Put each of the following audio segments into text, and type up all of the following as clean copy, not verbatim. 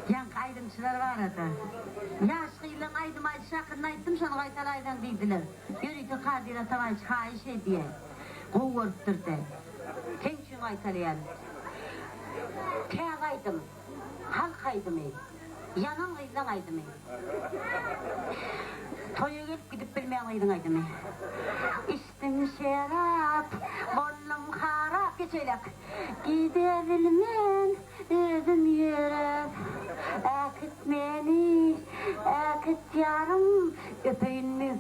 Yank aydımçılar var adı. Yaşlıyla aydım aydı şakırını aydım şunu kaytar aydan deydiler. Yürüytü Kadira Tavayç hayiş ediye. Kovurtturdu. Tençin aytalayan. Teğ aydım. Halk aydım. Yanan aydan aydım. Toya gelip gidip bilmeyen aydın aydım. İçtim şerap, bollum harap geçeylek. Gidebilmen özüm yürüp. Akıt beni, akıt yarım, öpeyim mi?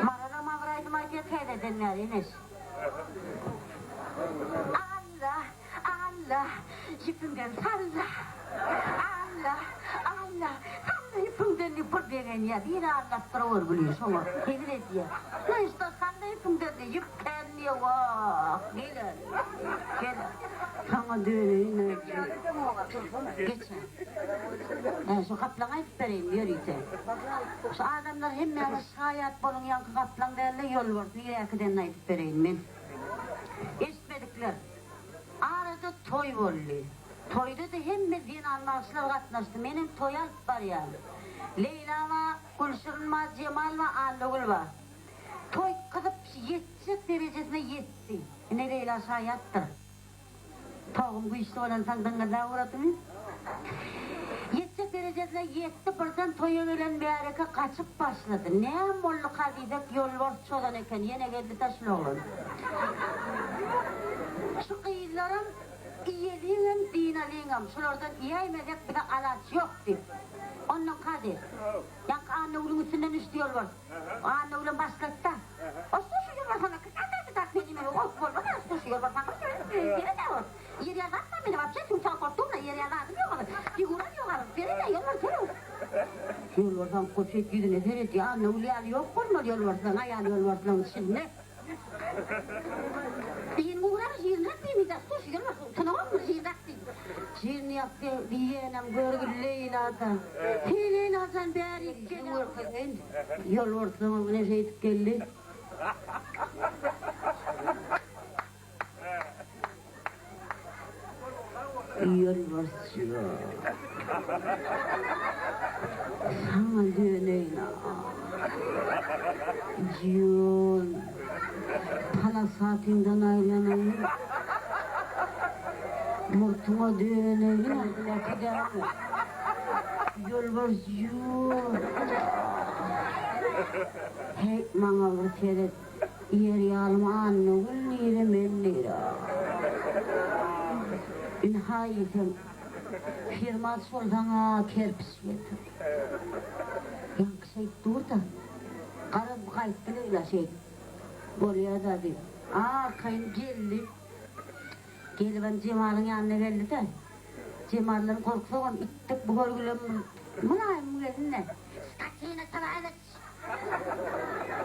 Marara mavraydım aydiye teyledenler iniş. Allah, Allah, yipimden salla. Allah, Allah, salla yipimden yipur degen ya. Bir ağırlattır olur biliyor şunu. Tevil ediyor. Ne işte salla yipimden yip kendiye vah. Gelin, gelin. Sana döneyim. Geçen. Şu kaplan ayıp vereyim yürüyte. Şu adamlar hem yani şayet bunun yankı kaplan değerli yol var. Bir yakıdan ayıp vereyim ben. İstedikler. Arada toy oldu. Toyda da hem bir din almışlar katlaştı. Benim toy alıp var yani. Leyla var, Gülşir'in var, Cemal var, Anlıgül var. Toy kızıp yetecek derecesine yetti. Ne Leyla şayattır. Toğum bu işte olan sandığına da uğradı mı? Yetecek derecesine yetti birden toya ölen bir hareket kaçıp başladı. Ne mollu kadidek yol var çoğdan eken yine geldi taşlı olur. Şu kıyılarım iyiliğim, dinaliğim. Şuradan iyeymeyecek bir de alaç yok deyip. Onun kadir. Yankı anne oğlum üstünden üstü yol var. Anne oğlum başlatta. O su yol var sana. Kısalda tak benim evi. Of olmaz. Su yol var sana. Yere de var. Yer yazarsa beni vapşet. Çünkü korktuğumda yer yazardım yok. Figuran yok. Yere de yol var. Yol var sana koşet yüzüne seyret ya. Anne oğlu yok. Olmaz yol var sana. Ayağın yol var sana şimdi. Yeni uğramış yerini yapmayayım. Su yol var. Sana var mı yerini yapmayayım? Yerini yaptı diyenem görgü Leyla'dan. Leyla'dan beri yetken yol ortasına ne şey geldi. Yol ortasına. Sana diyor Leyla. Yol. Hala saatinden aylanayım. Murtuma döneyim, adına kadar yol var yol. Hey, bana bir seyret, yer yalım anne, gül nire men nire. Nihayeten, firma soldan kerpis getir. Yankı şey dur da, karım kayıttırıyla şey, buraya da değil. Arkayım geldi. Gelip Cemal'ın yanına geldi de Cemal'ın korkusu var, ittik bu görgülüm mülayim gelinle Statine saraylıç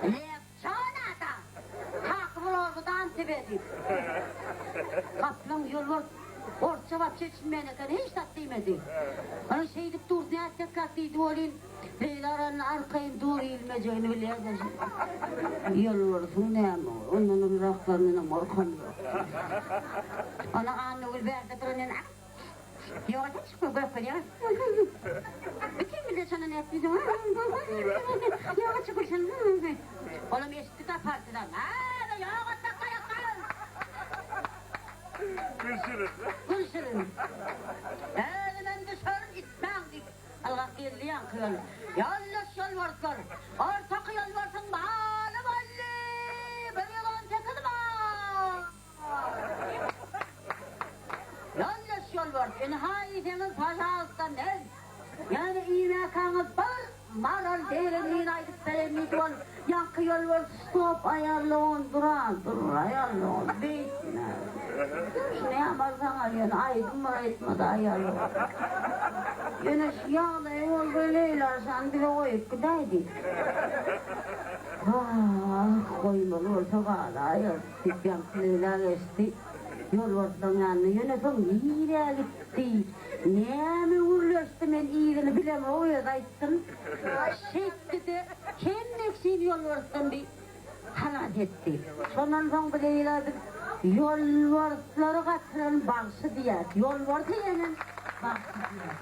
Lepçana da Takımın ordudan tebedip Kaplan yol var Orta vap çeçinmeyeneken hiç tatlıymadı Onu şeydik dur ne atacak katlıydı olayım Leyla'nın arkayım dur ilmeceğini bile yol varsın ne ama onun raklarına morkan yok Ona anne ul verdi durunun Yoğurda çıkıyor bırakır ya Bütün millet sana ne yaptıydı Yoğurda çıkıyorsun Oğlum eşitti de partiden Yoğurda kayaklar Gülşürün. Gülşürün Elinden dışarı gitmem Allah geldi yankıyorum Yalnız yol varsın Ortak yol varsın Bağlı balli Bir yolun çekilme Yalnız yol var Nihayetiniz paşağızdan ne Yani iyi mekanız var Maral derinliğine aydık verenlik ol Yankı yol var Stop ayarlı dur ayarlı on Bitme Ne yaparsan arıyorsun aydın mı ayıtmadı ayarlı Güneş yağlı yol böyleyler sen bile koyup gideydik koymalı olsa kağıda ayır Yankılıyla geçti Yol ortadan yanına yönetim iyiye gitti Ne mi vuruluyor görüştü, men iyigini bileme, o yer ayttım. Şekti de, kendeksin yol varsan bir kanat etti. Sondan son bileylerdik, yol varları katıran bağısı diyer. Yol var diyenin bağısı diyer.